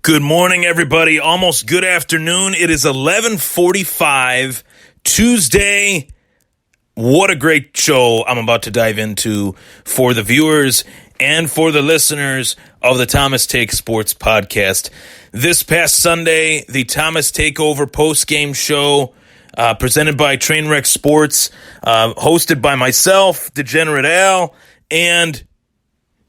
Good morning, everybody. Almost good afternoon. It is 11:45 Tuesday. What a great show I'm about to dive into for the viewers and for the listeners of the Thomas Take Sports podcast. This past Sunday, the Thomas Takeover post-game show presented by Trainwreck Sports, hosted by myself, Degenerate Al, and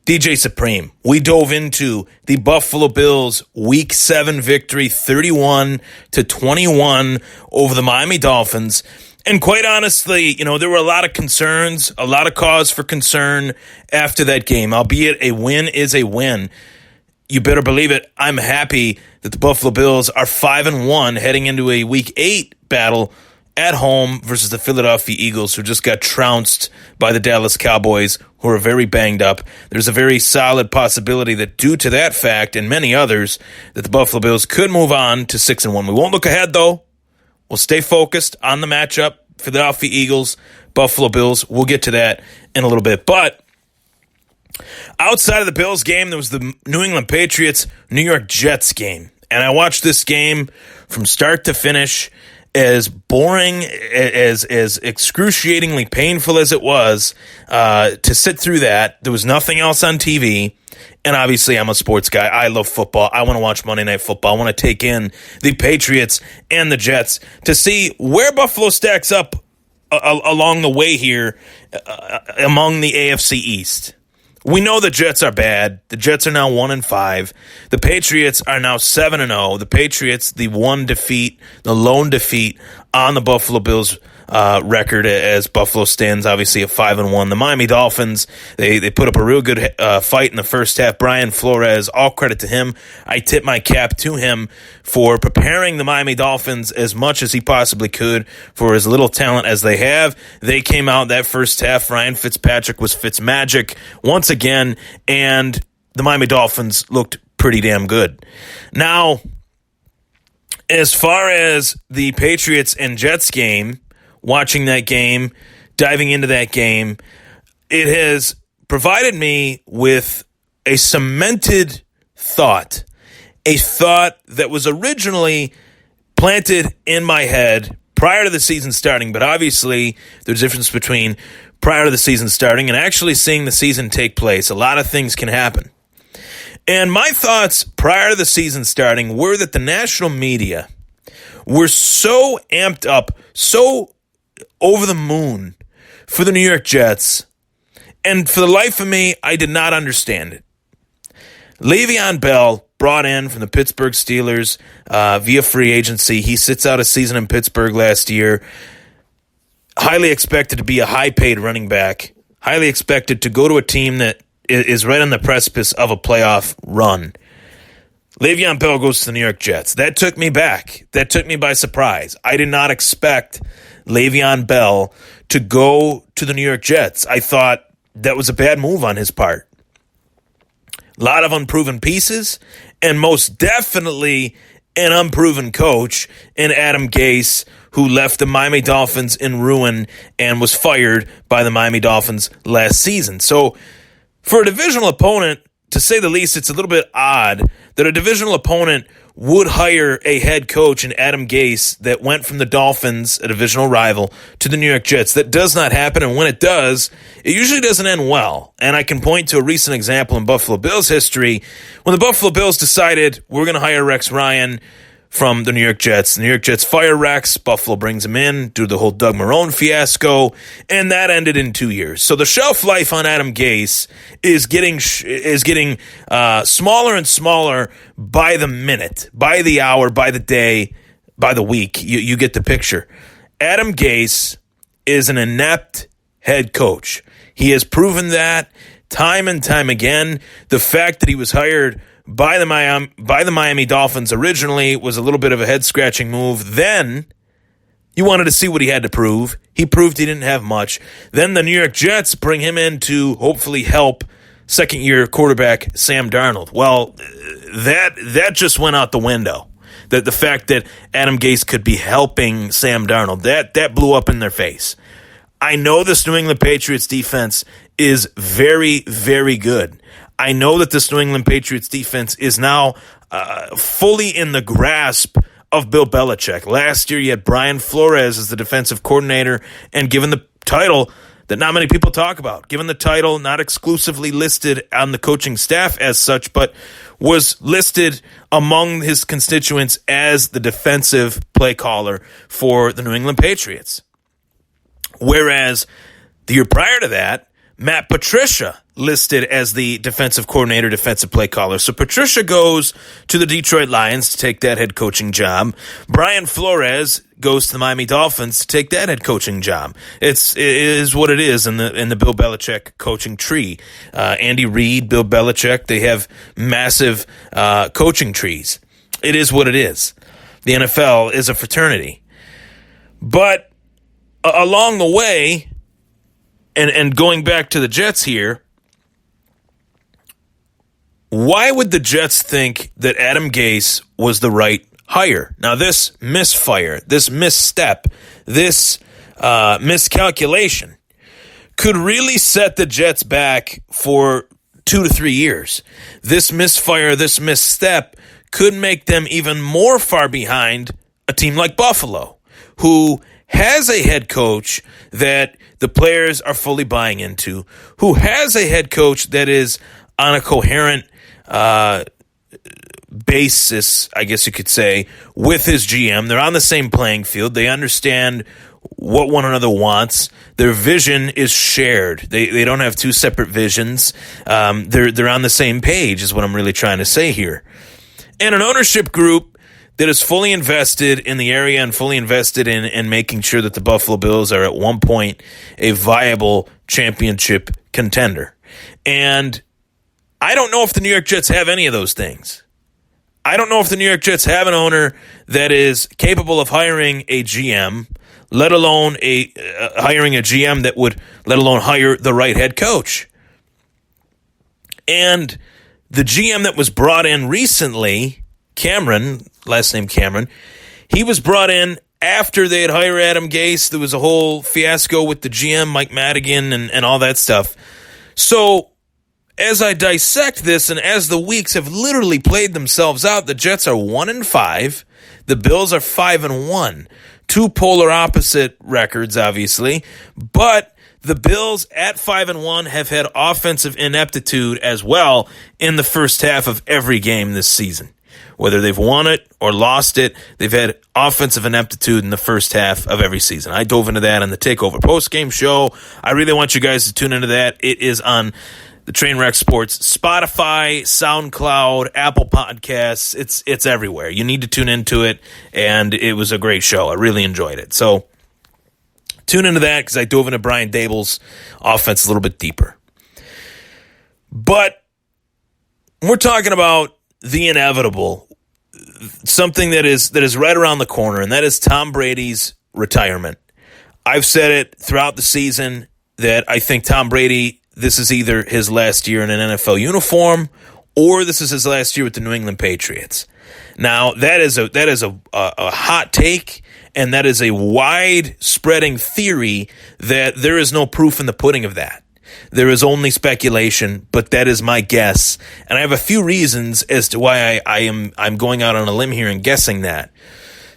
DJ Supreme. We dove into the Buffalo Bills Week 7 victory, 31-21 over the Miami Dolphins. And quite honestly, there were a lot of concerns, a lot of cause for concern after that game. Albeit a win is a win. You better believe it. I'm happy that the Buffalo Bills are 5-1 heading into a Week 8 battle at home versus the Philadelphia Eagles, who just got trounced by the Dallas Cowboys, who are very banged up. There's a very solid possibility that due to that fact and many others, that the Buffalo Bills could move on to 6-1. We won't look ahead, though. We'll stay focused on the matchup, Philadelphia Eagles, Buffalo Bills. We'll get to that in a little bit. But outside of the Bills game, there was the New England Patriots, New York Jets game. And I watched this game from start to finish. As boring, as excruciatingly painful as it was to sit through that, there was nothing else on TV. And obviously, I'm a sports guy. I love football. I want to watch Monday Night Football. I want to take in the Patriots and the Jets to see where Buffalo stacks up along the way here among the AFC East. We know the Jets are bad. The Jets are now 1-5. The Patriots are now 7-0. The Patriots, the lone defeat on the Buffalo Bills record, as Buffalo stands obviously at 5-1. The Miami Dolphins, they put up a real good fight in the first half. Brian Flores, all credit to him. I tip my cap to him for preparing the Miami Dolphins as much as he possibly could for as little talent as they have. They came out that first half. Ryan Fitzpatrick was Fitzmagic once again, and the Miami Dolphins looked pretty damn good. Now, as far as the Patriots and Jets game, watching that game, diving into that game, it has provided me with a cemented thought, a thought that was originally planted in my head prior to the season starting, but obviously there's a difference between prior to the season starting and actually seeing the season take place. A lot of things can happen. And my thoughts prior to the season starting were that the national media were so amped up, so over the moon for the New York Jets, and for the life of me, I did not understand it. Le'Veon Bell, brought in from the Pittsburgh Steelers via free agency. He sits out a season in Pittsburgh last year. Highly expected to be a high-paid running back. Highly expected to go to a team that is right on the precipice of a playoff run. Le'Veon Bell goes to the New York Jets. That took me back. That took me by surprise. I did not expect Le'Veon Bell to go to the New York Jets. I thought that was a bad move on his part. A lot of unproven pieces, and most definitely an unproven coach in Adam Gase, who left the Miami Dolphins in ruin and was fired by the Miami Dolphins last season. So for a divisional opponent, to say the least, it's a little bit odd that a divisional opponent would hire a head coach in Adam Gase that went from the Dolphins, a divisional rival, to the New York Jets. That does not happen, and when it does, it usually doesn't end well. And I can point to a recent example in Buffalo Bills history when the Buffalo Bills decided we're going to hire Rex Ryan from the New York Jets. The New York Jets fire Rex. Buffalo brings him in due to the whole Doug Marrone fiasco, and that ended in 2 years. So the shelf life on Adam Gase is getting smaller and smaller by the minute, by the hour, by the day, by the week. You get the picture. Adam Gase is an inept head coach. He has proven that time and time again. The fact that he was hired by the Miami Dolphins originally was a little bit of a head-scratching move. Then you wanted to see what he had to prove. He proved he didn't have much. Then the New York Jets bring him in to hopefully help second-year quarterback Sam Darnold. Well, that just went out the window. The fact that Adam Gase could be helping Sam Darnold, that blew up in their face. I know this New England Patriots defense is very, very good. I know that this New England Patriots defense is now fully in the grasp of Bill Belichick. Last year, you had Brian Flores as the defensive coordinator, and given the title that not many people talk about, given the title not exclusively listed on the coaching staff as such, but was listed among his constituents as the defensive play caller for the New England Patriots. Whereas the year prior to that, Matt Patricia listed as the defensive coordinator, defensive play caller. So Patricia goes to the Detroit Lions to take that head coaching job. Brian Flores goes to the Miami Dolphins to take that head coaching job. It is what it is in the Bill Belichick coaching tree. Andy Reid, Bill Belichick, they have massive coaching trees. It is what it is. The NFL is a fraternity. But along the way, and going back to the Jets here, why would the Jets think that Adam Gase was the right hire? Now, this misfire, this misstep, this miscalculation could really set the Jets back for 2 to 3 years. This misfire, this misstep could make them even more far behind a team like Buffalo, who has a head coach that the players are fully buying into, who has a head coach that is on a coherent basis, I guess you could say, with his GM. They're on the same playing field. They understand what one another wants. Their vision is shared. They don't have two separate visions. They're on the same page is what I'm really trying to say here. And an ownership group that is fully invested in the area and fully invested in making sure that the Buffalo Bills are at one point a viable championship contender. And I don't know if the New York Jets have any of those things. I don't know if the New York Jets have an owner that is capable of hiring a GM, let alone hiring a GM that would let alone hire the right head coach. And the GM that was brought in recently, Cameron, last name Cameron, he was brought in after they had hired Adam Gase. There was a whole fiasco with the GM, Mike Madigan, and all that stuff. So as I dissect this and as the weeks have literally played themselves out, the Jets are 1-5. The Bills are 5-1. Two polar opposite records, obviously. But the Bills at 5-1 have had offensive ineptitude as well in the first half of every game this season. Whether they've won it or lost it, they've had offensive ineptitude in the first half of every season. I dove into that on the Takeover postgame show. I really want you guys to tune into that. It is on the Trainwreck Sports Spotify, SoundCloud, Apple Podcasts. It's everywhere. You need to tune into it, and it was a great show. I really enjoyed it. So tune into that because I dove into Brian Daboll's offense a little bit deeper. But we're talking about the inevitable, something that is right around the corner, and that is Tom Brady's retirement. I've said it throughout the season that I think Tom Brady, this is either his last year in an NFL uniform or this is his last year with the New England Patriots. Now, that is a hot take, and that is a wide-spreading theory that there is no proof in the pudding of that. There is only speculation, but that is my guess. And I have a few reasons as to why I'm going out on a limb here and guessing that.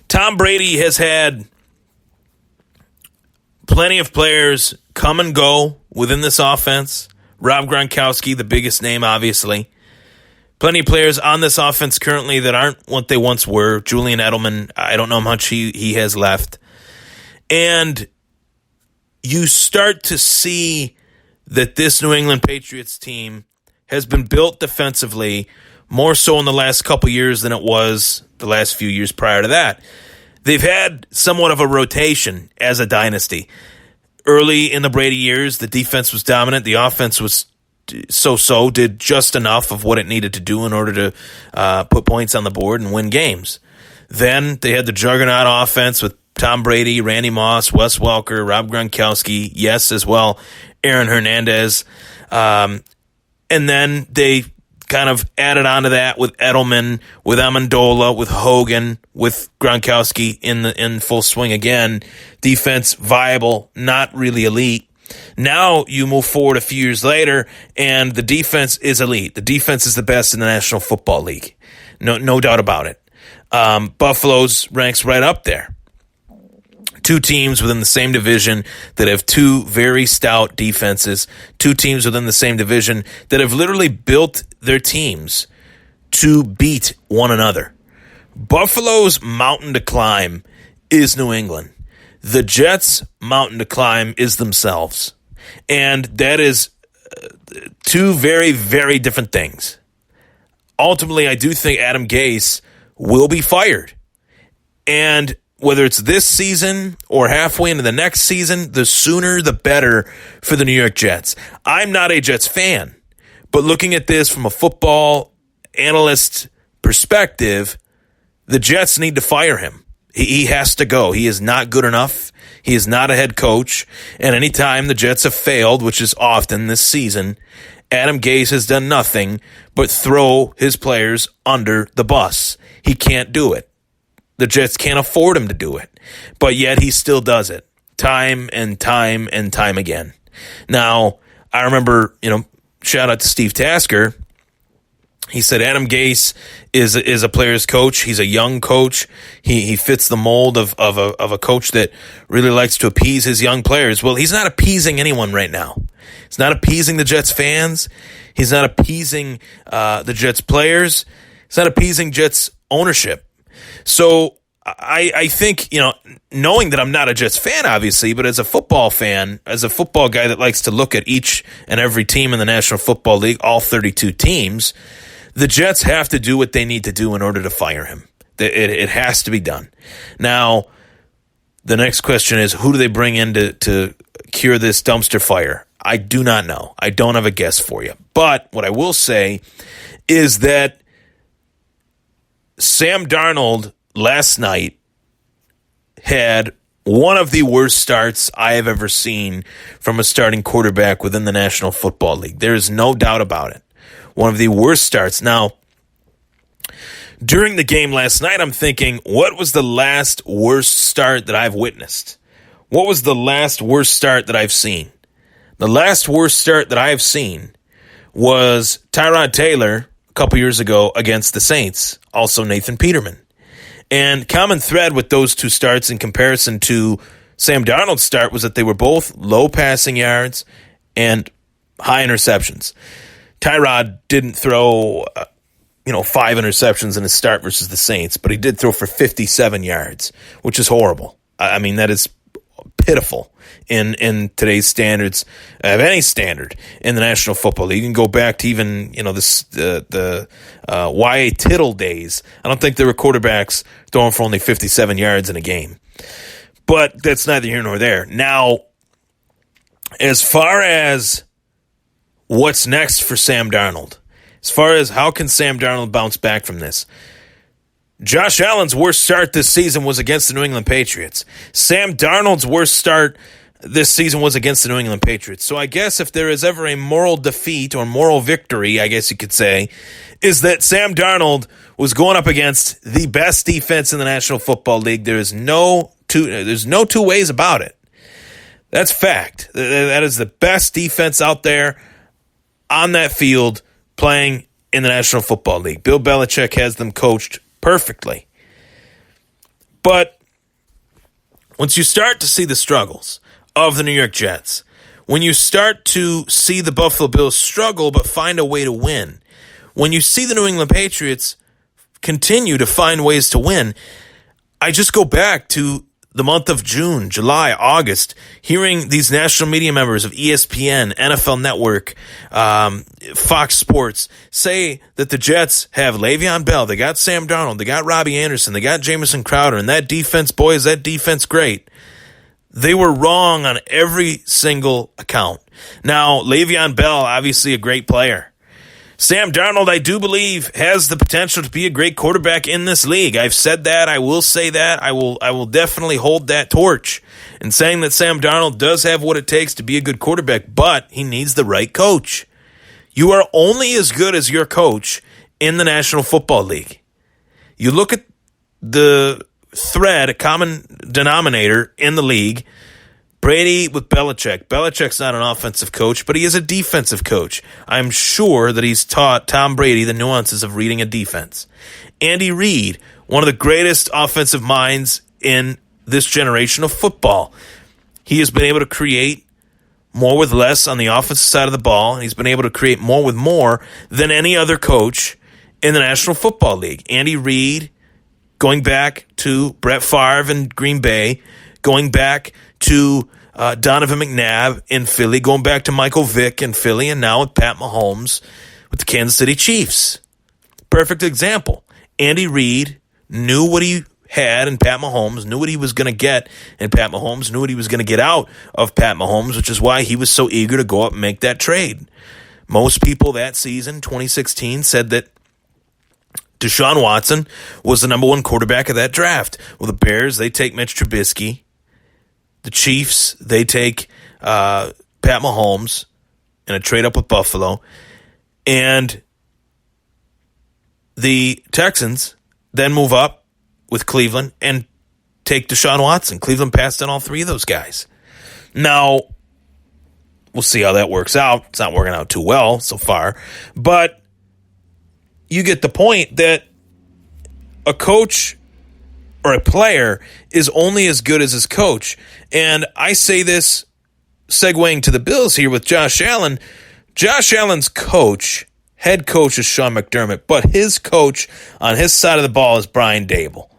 Tom Brady has had plenty of players come and go within this offense. Rob Gronkowski, the biggest name, obviously. Plenty of players on this offense currently that aren't what they once were. Julian Edelman, I don't know how much he has left. And you start to see that this New England Patriots team has been built defensively more so in the last couple years than it was the last few years prior to that. They've had somewhat of a rotation as a dynasty. Early in the Brady years, the defense was dominant. The offense was so-so, did just enough of what it needed to do in order to put points on the board and win games. Then they had the juggernaut offense with Tom Brady, Randy Moss, Wes Welker, Rob Gronkowski, yes, as well, Aaron Hernandez. And then they kind of added on to that with Edelman, with Amendola, with Hogan, with Gronkowski in full swing again. Defense viable, not really elite. Now you move forward a few years later, and the defense is elite. The defense is the best in the National Football League. No doubt about it. Buffalo's ranks right up there. Two teams within the same division that have two very stout defenses. Two teams within the same division that have literally built their teams to beat one another. Buffalo's mountain to climb is New England. The Jets' mountain to climb is themselves. And that is two very, very different things. Ultimately, I do think Adam Gase will be fired. And whether it's this season or halfway into the next season, the sooner the better for the New York Jets. I'm not a Jets fan, but looking at this from a football analyst perspective, the Jets need to fire him. He has to go. He is not good enough. He is not a head coach. And anytime the Jets have failed, which is often this season, Adam Gase has done nothing but throw his players under the bus. He can't do it. The Jets can't afford him to do it, but yet he still does it time and time and time again. Now, I remember, shout out to Steve Tasker. He said Adam Gase is a player's coach. He's a young coach. He fits the mold of a coach that really likes to appease his young players. Well, he's not appeasing anyone right now. He's not appeasing the Jets fans. He's not appeasing the Jets players. He's not appeasing Jets ownership. So I think, knowing that I'm not a Jets fan, obviously, but as a football fan, as a football guy that likes to look at each and every team in the National Football League, all 32 teams, the Jets have to do what they need to do in order to fire him. It has to be done. Now, the next question is, who do they bring in to cure this dumpster fire? I do not know. I don't have a guess for you. But what I will say is that Sam Darnold last night had one of the worst starts I have ever seen from a starting quarterback within the National Football League. There is no doubt about it. One of the worst starts. Now, during the game last night, I'm thinking, what was the last worst start that I've witnessed? What was the last worst start that I've seen? The last worst start that I've seen was Tyrod Taylor a couple years ago against the Saints, also Nathan Peterman. And common thread with those two starts in comparison to Sam Darnold's start was that they were both low passing yards and high interceptions. Tyrod didn't throw, 5 interceptions in his start versus the Saints, but he did throw for 57 yards, which is horrible. I mean, that is pitiful in today's standards of any standard in the National Football League. You can go back to even, the Y.A. Tittle days. I don't think there were quarterbacks throwing for only 57 yards in a game. But that's neither here nor there. Now, as far as what's next for Sam Darnold, as far as how can Sam Darnold bounce back from this, Josh Allen's worst start this season was against the New England Patriots. Sam Darnold's worst start this season was against the New England Patriots. So I guess if there is ever a moral defeat or moral victory, I guess you could say, is that Sam Darnold was going up against the best defense in the National Football League. There's no two ways about it. That's fact. That is the best defense out there on that field playing in the National Football League. Bill Belichick has them coached perfectly. But once you start to see the struggles of the New York Jets, when you start to see the Buffalo Bills struggle but find a way to win, when you see the New England Patriots continue to find ways to win, I just go back to the month of June, July, August, hearing these national media members of ESPN, NFL Network, Fox Sports say that the Jets have Le'Veon Bell, they got Sam Darnold, they got Robbie Anderson, they got Jamison Crowder, and that defense, boy, is that defense great. They were wrong on every single account. Now, Le'Veon Bell, obviously a great player. Sam Darnold, I do believe, has the potential to be a great quarterback in this league. I've said that. I will say that. I will definitely hold that torch in saying that Sam Darnold does have what it takes to be a good quarterback, but he needs the right coach. You are only as good as your coach in the National Football League. You look at the thread, a common denominator in the league, Brady with Belichick. Belichick's not an offensive coach, but he is a defensive coach. I'm sure that he's taught Tom Brady the nuances of reading a defense. Andy Reid, one of the greatest offensive minds in this generation of football. He has been able to create more with less on the offensive side of the ball, and he's been able to create more with more than any other coach in the National Football League. Andy Reid, going back to Brett Favre in Green Bay, going back to Donovan McNabb in Philly, going back to Michael Vick in Philly, and now with Pat Mahomes with the Kansas City Chiefs. Perfect example. Andy Reid knew what he had in Pat Mahomes, knew what he was going to get in Pat Mahomes, knew what he was going to get out of Pat Mahomes, which is why he was so eager to go up and make that trade. Most people that season, 2016, said that Deshaun Watson was the number one quarterback of that draft. Well, the Bears, they take Mitch Trubisky. The Chiefs, they take Pat Mahomes in a trade up with Buffalo. And the Texans then move up with Cleveland and take Deshaun Watson. Cleveland passed on all three of those guys. Now, we'll see how that works out. It's not working out too well so far. But you get the point that a coach or a player is only as good as his coach. And I say this segueing to the Bills here with Josh Allen. Josh Allen's head coach is Sean McDermott, but his coach on his side of the ball is Brian Daboll.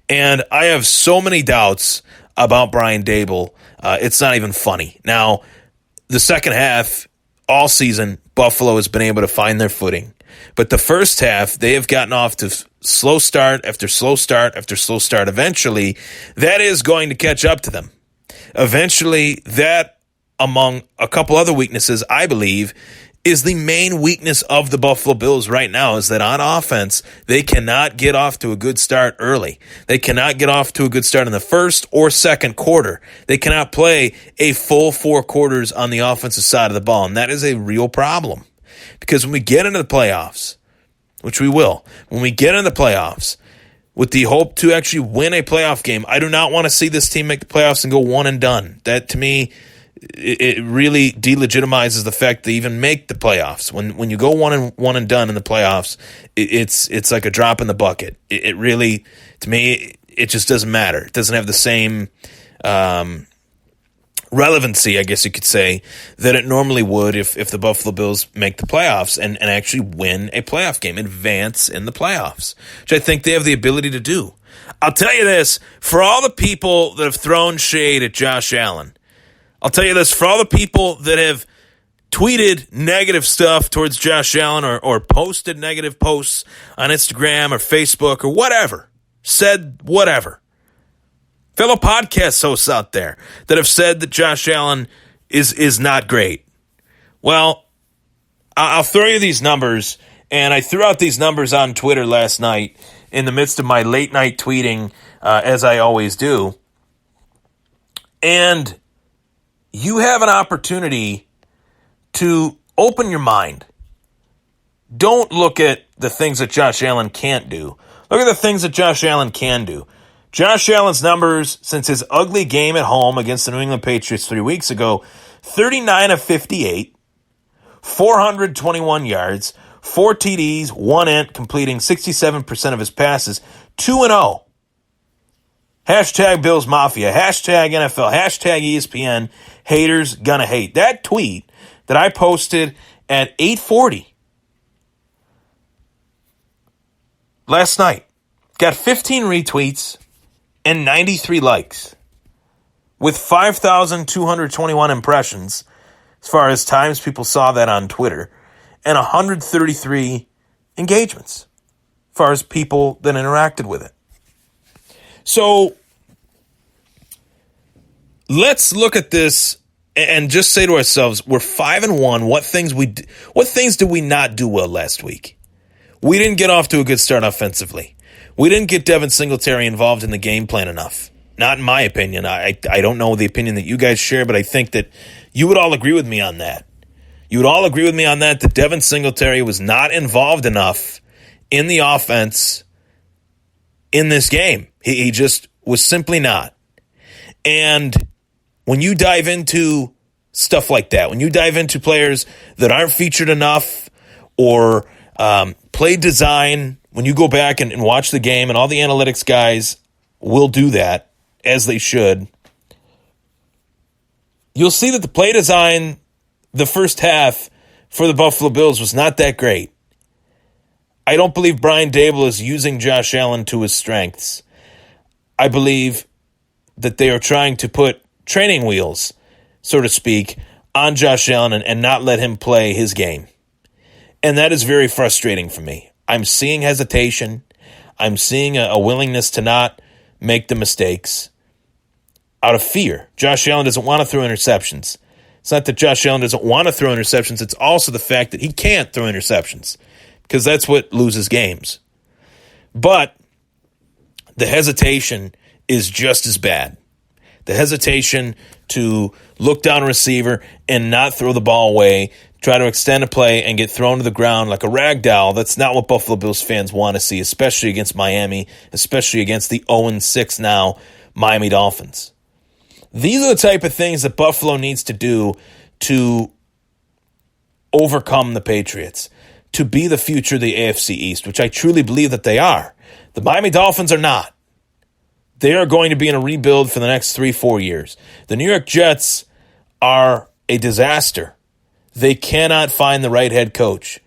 And I have so many doubts about Brian Daboll. It's not even funny. Now, the second half, all season, Buffalo has been able to find their footing. But the first half, they have gotten off to slow start after slow start after slow start. Eventually, that is going to catch up to them. Eventually, that, among a couple other weaknesses, I believe, is the main weakness of the Buffalo Bills right now, is that on offense, they cannot get off to a good start early. They cannot get off to a good start in the first or second quarter. They cannot play a full 4 quarters on the offensive side of the ball, and that is a real problem. Because when we get into the playoffs, which we will, when we get into the playoffs, with the hope to actually win a playoff game, I do not want to see this team make the playoffs and go one and done. That, to me, it really delegitimizes the fact they even make the playoffs. When you go one and done in the playoffs, it's like a drop in the bucket. It really, to me, it just doesn't matter. It doesn't have the same relevancy, I guess you could say, that it normally would if the Buffalo Bills make the playoffs and actually win a playoff game, advance in the playoffs, which I think they have the ability to do. I'll tell you this, for all the people that have thrown shade at Josh Allen, I'll tell you this, for all the people that have tweeted negative stuff towards Josh Allen or posted negative posts on Instagram or Facebook or whatever, said whatever, fellow podcast hosts out there that have said that Josh Allen is not great. Well, I'll throw you these numbers, and I threw out these numbers on Twitter last night in the midst of my late night tweeting, as I always do. And you have an opportunity to open your mind. Don't look at the things that Josh Allen can't do. Look at the things that Josh Allen can do. Josh Allen's numbers since his ugly game at home against the New England Patriots 3 weeks ago, 39 of 58, 421 yards, 4 TDs, 1 int, completing 67% of his passes, 2-0. Hashtag Bills Mafia, hashtag NFL, hashtag ESPN, haters gonna hate. That tweet that I posted at 8:40 last night got 15 retweets and 93 likes with 5,221 impressions as far as times people saw that on Twitter, and 133 engagements as far as people that interacted with it. So let's look at this and just say to ourselves, we're 5-1. What things did we not do well last week? We didn't get off to a good start offensively. We didn't get Devin Singletary involved in the game plan enough. Not in my opinion. I don't know the opinion that you guys share, but I think that you would all agree with me on that. You would all agree with me on that Devin Singletary was not involved enough in the offense in this game. He just was simply not. And when you dive into stuff like that, when you dive into players that aren't featured enough or play design, when you go back and watch the game, and all the analytics guys will do that, as they should, you'll see that the play design the first half for the Buffalo Bills was not that great. I don't believe Brian Daboll is using Josh Allen to his strengths. I believe that they are trying to put training wheels, so to speak, on Josh Allen and not let him play his game. And that is very frustrating for me. I'm seeing hesitation. I'm seeing a willingness to not make the mistakes out of fear. Josh Allen doesn't want to throw interceptions. It's not that Josh Allen doesn't want to throw interceptions. It's also the fact that he can't throw interceptions, because that's what loses games. But the hesitation is just as bad. The hesitation to look down a receiver and not throw the ball away, try to extend a play and get thrown to the ground like a rag doll, that's not what Buffalo Bills fans want to see, especially against Miami, especially against the 0-6 now Miami Dolphins. These are the type of things that Buffalo needs to do to overcome the Patriots, to be the future of the AFC East, which I truly believe that they are. The Miami Dolphins are not. They are going to be in a rebuild for the next 3-4 years. The New York Jets are a disaster. They cannot find the right head coach.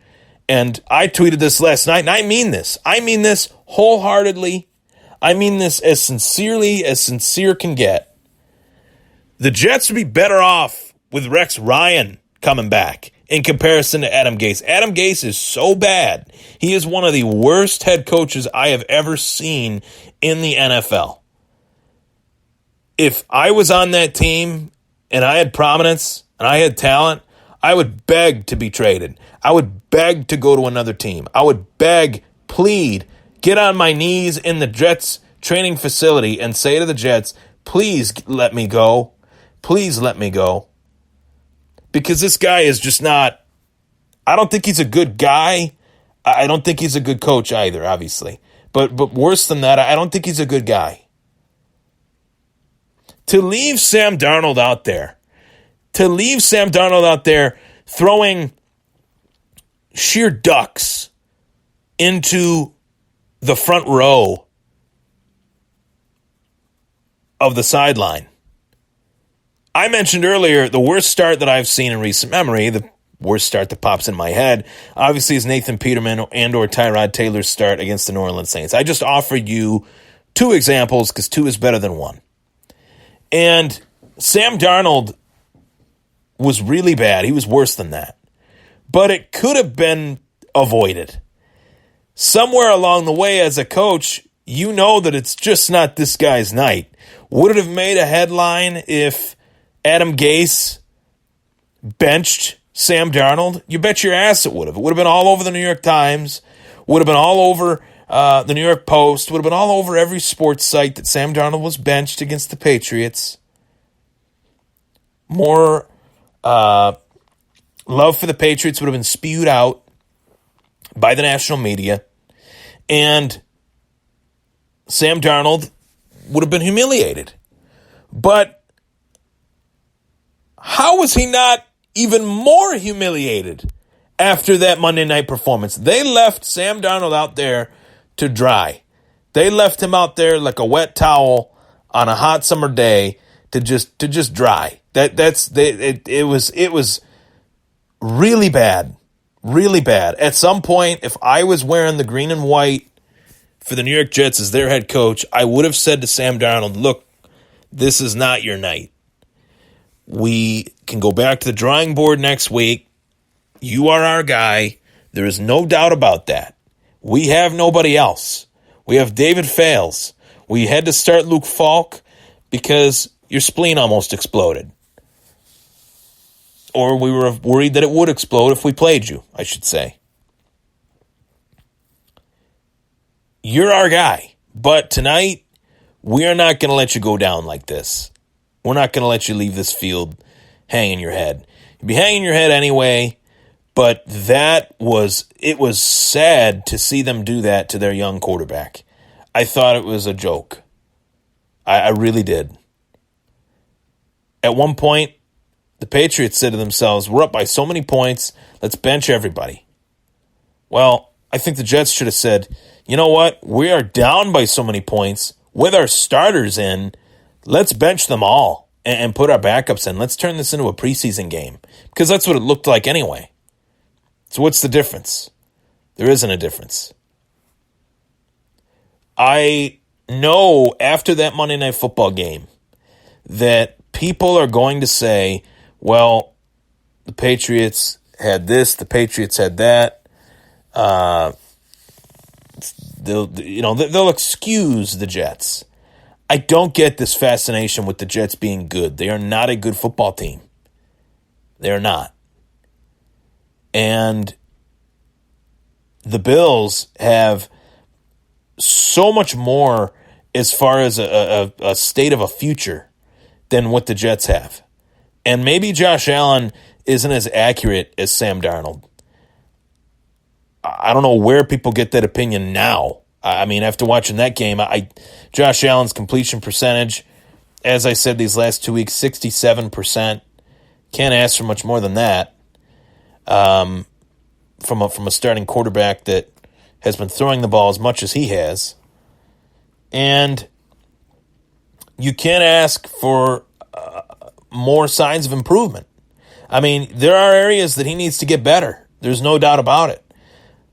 And I tweeted this last night, and I mean this. I mean this wholeheartedly. I mean this as sincerely as sincere can get. The Jets would be better off with Rex Ryan coming back in comparison to Adam Gase. Adam Gase is so bad. He is one of the worst head coaches I have ever seen in the NFL. If I was on that team and I had prominence and I had talent, I would beg to be traded. I would beg to go to another team. I would beg, plead, get on my knees in the Jets training facility and say to the Jets, please let me go. Please let me go. Because this guy is just not, I don't think he's a good guy. I don't think he's a good coach either, obviously. But worse than that, I don't think he's a good guy. To leave Sam Darnold out there, throwing sheer ducks into the front row of the sideline. I mentioned earlier the worst start that I've seen in recent memory, the worst start that pops in my head, obviously is Nathan Peterman and or Tyrod Taylor's start against the New Orleans Saints. I just offered you two examples because two is better than one. And Sam Darnold was really bad. He was worse than that. But it could have been avoided. Somewhere along the way as a coach, you know that it's just not this guy's night. Would it have made a headline if Adam Gase benched Sam Darnold? You bet your ass it would have. It would have been all over the New York Times, would have been all over the New York Post, would have been all over every sports site that Sam Darnold was benched against the Patriots. More love for the Patriots would have been spewed out by the national media, and Sam Darnold would have been humiliated. But how was he not even more humiliated after that Monday night performance? They left Sam Darnold out there to dry. They left him out there like a wet towel on a hot summer day to just dry. It was really bad. Really bad. At some point, if I was wearing the green and white for the New York Jets as their head coach, I would have said to Sam Darnold, look, this is not your night. We can go back to the drawing board next week. You are our guy. There is no doubt about that. We have nobody else. We have David Fales. We had to start Luke Falk because your spleen almost exploded. Or we were worried that it would explode if we played you, I should say. You're our guy. But tonight, we are not going to let you go down like this. We're not going to let you leave this field hanging your head. You'd be hanging your head anyway, but it was sad to see them do that to their young quarterback. I thought it was a joke. I really did. At one point, the Patriots said to themselves, we're up by so many points, let's bench everybody. Well, I think the Jets should have said, you know what, we are down by so many points, with our starters in, let's bench them all and put our backups in. Let's turn this into a preseason game, because that's what it looked like anyway. So what's the difference? There isn't a difference. I know after that Monday Night Football game that people are going to say, well, the Patriots had this, the Patriots had that. They'll excuse the Jets. I don't get this fascination with the Jets being good. They are not a good football team. They are not. And the Bills have so much more as far as a state of a future than what the Jets have. And maybe Josh Allen isn't as accurate as Sam Darnold. I don't know where people get that opinion now. I mean, after watching that game, Josh Allen's completion percentage, as I said these last 2 weeks, 67%. Can't ask for much more than that from a starting quarterback that has been throwing the ball as much as he has. And you can't ask for more signs of improvement. I mean, there are areas that he needs to get better. There's no doubt about it.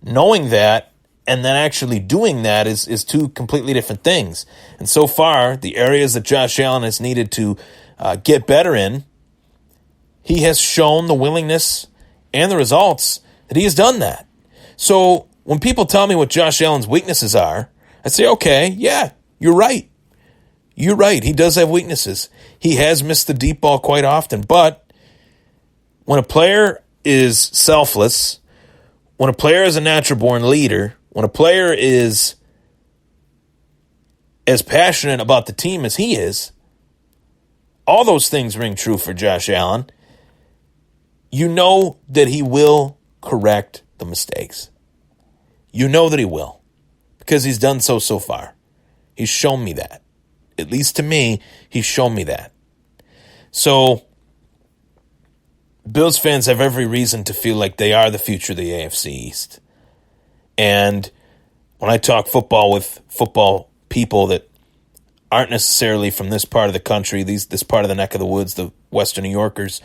Knowing that and then actually doing that is two completely different things. And so far, the areas that Josh Allen has needed to get better in, he has shown the willingness and the results that he has done that. So when people tell me what Josh Allen's weaknesses are, I say, okay, yeah, you're right. You're right. He does have weaknesses. He has missed the deep ball quite often. But when a player is selfless, when a player is a natural-born leader, when a player is as passionate about the team as he is, all those things ring true for Josh Allen. You know that he will correct the mistakes. You know that he will, because he's done so far. He's shown me that. At least to me, he's shown me that. So Bills fans have every reason to feel like they are the future of the AFC East. And when I talk football with football people that aren't necessarily from this part of the country, this part of the neck of the woods, the Western New Yorkers,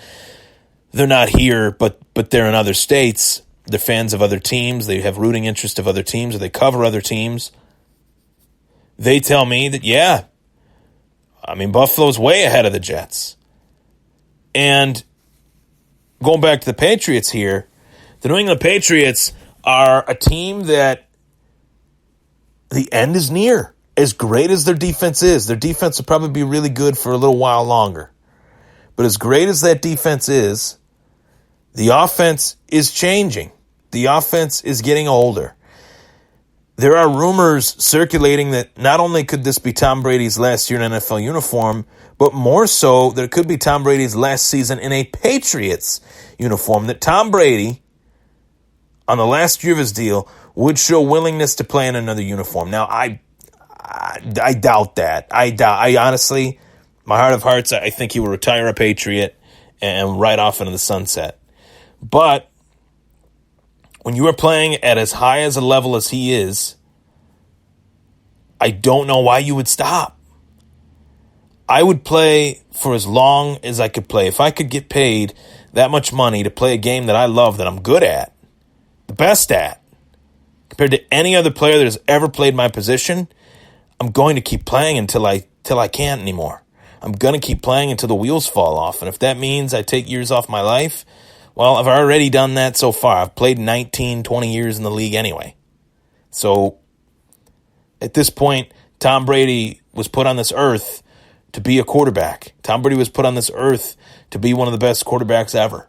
they're not here, but they're in other states. They're fans of other teams. They have rooting interest of other teams, or they cover other teams. They tell me that, yeah, I mean, Buffalo's way ahead of the Jets. And going back to the Patriots here, the New England Patriots are a team that the end is near. As great as their defense is, their defense will probably be really good for a little while longer. But as great as that defense is, the offense is changing. The offense is getting older. There are rumors circulating that not only could this be Tom Brady's last year in an NFL uniform, but more so that it could be Tom Brady's last season in a Patriots uniform, that Tom Brady, on the last year of his deal, would show willingness to play in another uniform. Now, I doubt that. I honestly, my heart of hearts, I think he will retire a Patriot and ride off into the sunset. But when you are playing at as high as a level as he is, I don't know why you would stop. I would play for as long as I could play. If I could get paid that much money to play a game that I love, that I'm good at, the best at, compared to any other player that has ever played my position, I'm going to keep playing until I can't anymore. I'm going to keep playing until the wheels fall off. And if that means I take years off my life, well, I've already done that so far. I've played 19, 20 years in the league anyway. So at this point, Tom Brady was put on this earth to be a quarterback. Tom Brady was put on this earth to be one of the best quarterbacks ever.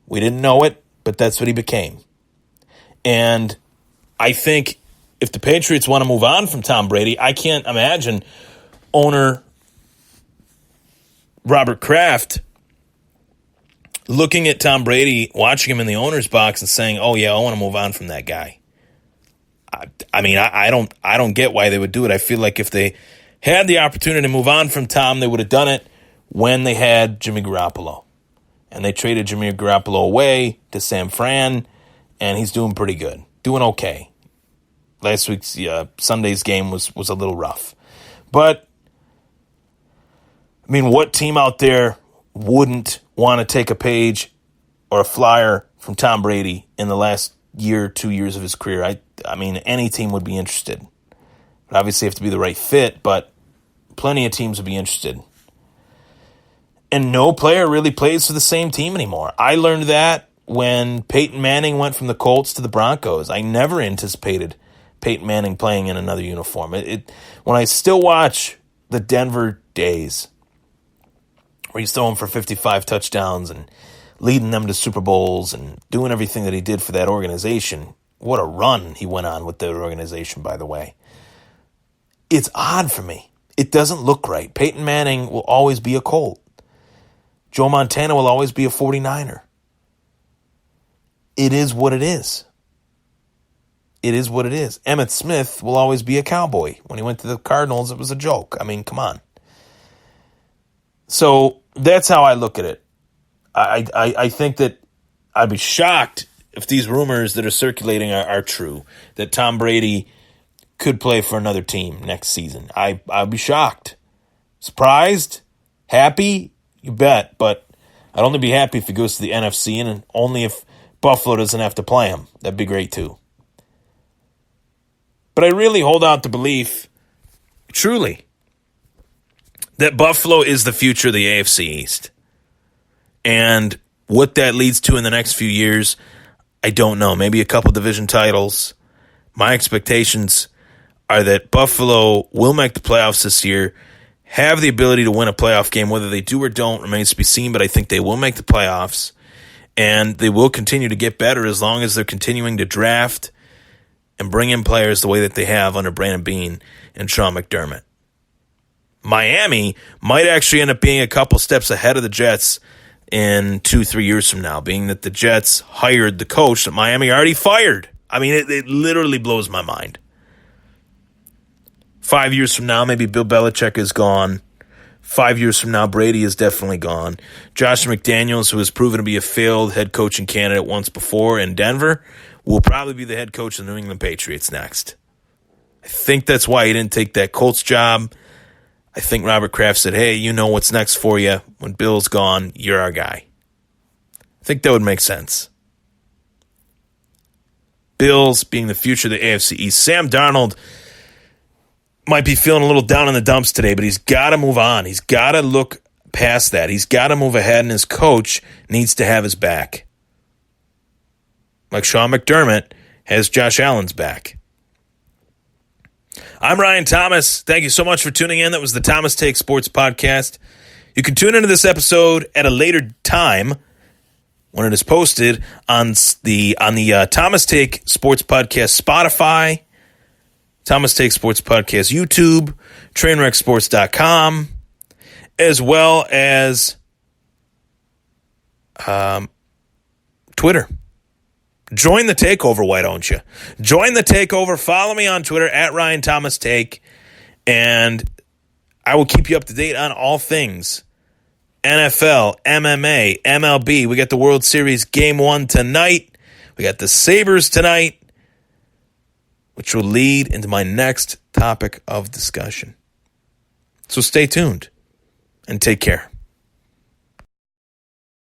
We didn't know it, but that's what he became. And I think if the Patriots want to move on from Tom Brady, I can't imagine owner Robert Kraft looking at Tom Brady, watching him in the owner's box and saying, oh, yeah, I want to move on from that guy. I don't get why they would do it. I feel like if they had the opportunity to move on from Tom, they would have done it when they had Jimmy Garoppolo. And they traded Jimmy Garoppolo away to San Fran, and he's doing pretty good. Doing okay. Last week's Sunday's game was a little rough. But, I mean, what team out there wouldn't want to take a page or a flyer from Tom Brady in the last year, 2 years of his career? I mean, any team would be interested. But obviously, you have to be the right fit, but plenty of teams would be interested. And no player really plays for the same team anymore. I learned that when Peyton Manning went from the Colts to the Broncos. I never anticipated Peyton Manning playing in another uniform. When I still watch the Denver days, where he's throwing for 55 touchdowns and leading them to Super Bowls and doing everything that he did for that organization. What a run he went on with that organization, by the way. It's odd for me. It doesn't look right. Peyton Manning will always be a Colt. Joe Montana will always be a 49er. It is what it is. It is what it is. Emmitt Smith will always be a Cowboy. When he went to the Cardinals, it was a joke. I mean, come on. So that's how I look at it. I think that I'd be shocked if these rumors that are circulating are true, that Tom Brady could play for another team next season. I'd be shocked. Surprised? Happy? You bet. But I'd only be happy if he goes to the NFC and only if Buffalo doesn't have to play him. That'd be great too. But I really hold out the belief, truly, that Buffalo is the future of the AFC East. And what that leads to in the next few years, I don't know. Maybe a couple division titles. My expectations are that Buffalo will make the playoffs this year, have the ability to win a playoff game. Whether they do or don't remains to be seen, but I think they will make the playoffs. And they will continue to get better as long as they're continuing to draft and bring in players the way that they have under Brandon Beane and Sean McDermott. Miami might actually end up being a couple steps ahead of the Jets in 2-3 years from now, being that the Jets hired the coach that Miami already fired. I mean, it literally blows my mind. 5 years from now, maybe Bill Belichick is gone. 5 years from now, Brady is definitely gone. Josh McDaniels, who has proven to be a failed head coaching candidate once before in Denver, will probably be the head coach of the New England Patriots next. I think that's why he didn't take that Colts job. I think Robert Kraft said, hey, you know what's next for you. When Bill's gone, you're our guy. I think that would make sense. Bills being the future of the AFC East. Sam Darnold might be feeling a little down in the dumps today, but he's got to move on. He's got to look past that. He's got to move ahead, and his coach needs to have his back. Like Sean McDermott has Josh Allen's back. I'm Ryan Thomas. Thank you so much for tuning in. That was the Thomas Take Sports Podcast. You can tune into this episode at a later time when it is posted on the Thomas Take Sports Podcast Spotify, Thomas Take Sports Podcast YouTube, TrainwreckSports.com, as well as Twitter. Join the takeover, why don't you? Join the takeover. Follow me on Twitter at Ryan Thomas Take, and I will keep you up to date on all things NFL, MMA, MLB. We got the World Series Game 1 tonight. We got the Sabres tonight, which will lead into my next topic of discussion. So stay tuned and take care.